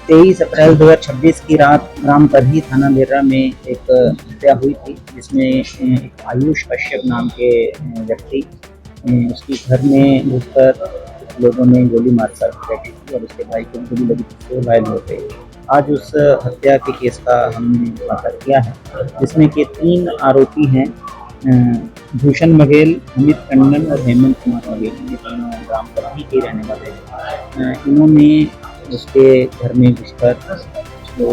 तेईस अप्रैल 2026 की रात ग्राम तरही थाना लेरा में एक हत्या हुई थी, जिसमें एक आयुष कश्यप नाम के व्यक्ति उसके घर में घुसकर लोगों ने गोली मारकर बैठी थी और उसके भाई को गोली लगी थी, वो घायल हो गए। आज उस हत्या के केस का हमने खुलासा किया है, जिसमें कि 3 आरोपी हैं, भूषण बघेल, अमित टंडन और हेमंत कुमार बघेल। ये तीनों ग्राम तरही के रहने वाले हैं। इन्होंने उसके घर में घुसकर जो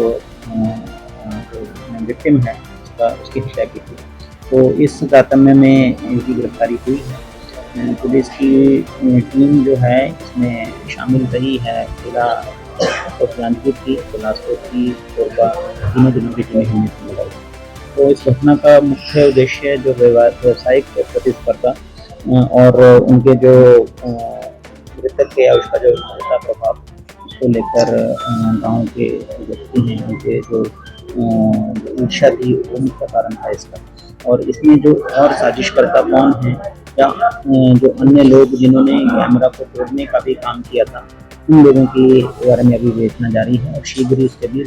विक्टिम है उसकी हत्या की थी। तो इस तारतम्य में इनकी गिरफ्तारी हुई है। पुलिस की टीम जो है इसमें शामिल रही है, जिला जांजगीर की, बिलासपुर की, कोरबा, तीनों जिलों की टीमें हमने लगाई। तो इस घटना का मुख्य उद्देश्य जो व्यावसायिक प्रतिस्पर्धा और उनके जो मृतक के या उसका जो प्रभाव को लेकर गांव के व्यक्ति हैं, उनके जो ईर्ष्या थी वो मुख्य कारण था इसका। और इसमें जो और साजिशकर्ता कौन है या जो अन्य लोग जिन्होंने कैमरा को तोड़ने का भी काम किया था, उन लोगों के बारे में अभी विवेचना जारी है और शीघ्र ही उसके भी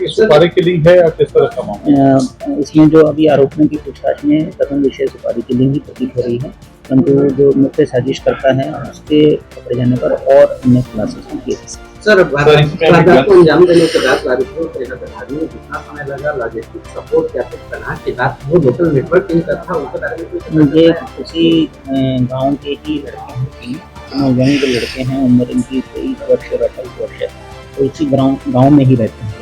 सुपारी किलिंग है या किस तरह का मामला? इसमें जो अभी आरोपियों की पूछताछ में कथन विषय सुपारी किलिंग ही प्रतीत हो रही है, परंतु जो मुख्य साजिश करता है उसके पकड़े जाने पर और अन्य खुलासे किए जा सकते हैं। सर, वारदात को अंजाम देने के बाद आरोपियों को जितना समय लगा, लॉजिस्टिक सपोर्ट क्या तैनात के बाद वो लोकल नेटवर्क इन था, उनके बारे में कुछ मुझे उसी गांव के ही लड़के हैं, नौजवान के लड़के हैं, उम्र इनकी 23 वर्ष और 28 वर्ष है। तो इसी गाँव में ही रहते हैं।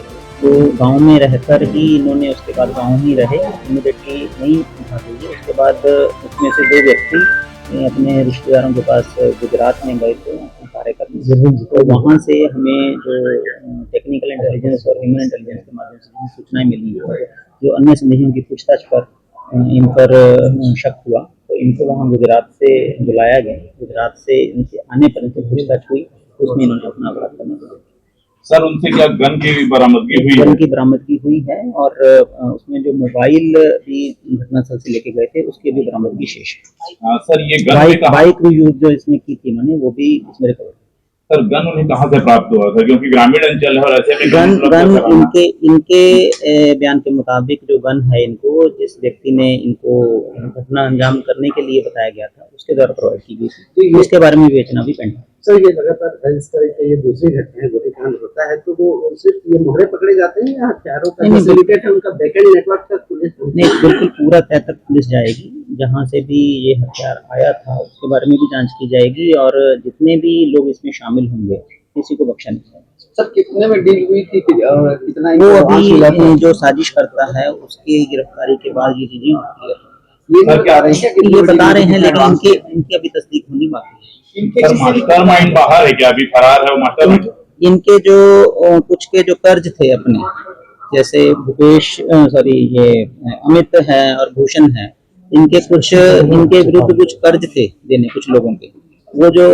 तो गांव में रहकर ही इन्होंने उसके बाद गांव ही रहे, इमीडिएटली नहीं भागे। उसके बाद उसमें से 2 व्यक्ति अपने रिश्तेदारों के पास गुजरात में गए थे कार्य करने। तो वहाँ से हमें जो टेक्निकल इंटेलिजेंस और ह्यूमन इंटेलिजेंस के माध्यम से सूचनाएं मिली, जो अन्य संदेशों की पूछताछ पर इन पर शक हुआ, तो इनको वहाँ गुजरात से बुलाया गया। गुजरात से इनके आने पर इनसे पूछताछ हुई, उसमें इन्होंने अपना अपराध करने को। सर, उनसे क्या गन की बरामदगी हुई? गन की बरामदगी हुई है और उसमें जो मोबाइल भी घटनास्थल से लेके गए थे उसकी भी बरामदगी शेष है। सर, ये गन बाइक यूज जो इसमें की थी इन्होंने, वो भी इसमें रिकवर। सर, गन उन्हें कहाँ से प्राप्त हुआ था, क्योंकि ग्रामीण अंचल है और ऐसे में गन इनके बयान के मुताबिक जो गन है, इनको जिस व्यक्ति ने इनको घटना अंजाम करने के लिए बताया गया था उसके द्वारा प्रोवाइड की गई थी। इसके बारे में विवेचना भी पेंडिंग। सर, ये लगातार इस तरह के ये दूसरी घटना है, गोलीकांड होता है, तो वो सिर्फ ये मोहरे पकड़े जाते हैं या हथियारों का सिंडिकेट है, उनका बैकएंड नेटवर्क तक पुलिस नहीं, बिल्कुल पूरा तय तक पुलिस जाएगी। जहाँ से भी ये हथियार आया था उसके बारे में भी जांच की जाएगी और जितने भी लोग इसमें शामिल होंगे किसी को बख्शा नहीं जाएगा। सर, कितने में डील हुई थी, कितना वो अभी जो साजिश करता है उसकी गिरफ्तारी के बाद ये चीजें ये बता रहे हैं, लेकिन इनकी अभी तस्दीक होनी बाकी है। मास्टरमाइंड बाहर है क्या, अभी फरार है मास्टरमाइंड? इनके जो कुछ के जो कर्ज थे अपने, जैसे ये अमित है और भूषण है, इनके विरुद्ध कुछ कर्ज थे देने कुछ लोगों के। वो जो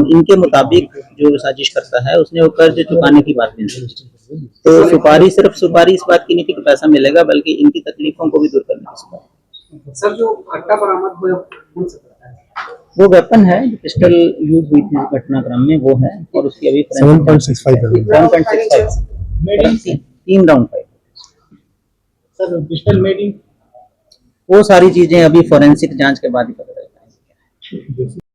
इनके मुताबिक जो साजिश करता है उसने वो कर्ज चुकाने की बात नहीं की। तो सिर्फ सुपारी इस बात की नहीं थी कि पैसा मिलेगा, बल्कि इनकी तकलीफों को भी दूर करने की सुपारी। सर, जो कट्टा बरामद हुआ वो वेपन है जो पिस्टल यूज हुई थी घटनाक्रम में, वो है और उसकी अभी 7.65 3 राउंड है। सर, पिस्टल मेडिंग वो सारी चीजें अभी फोरेंसिक जांच के बाद ही पता चलेगा।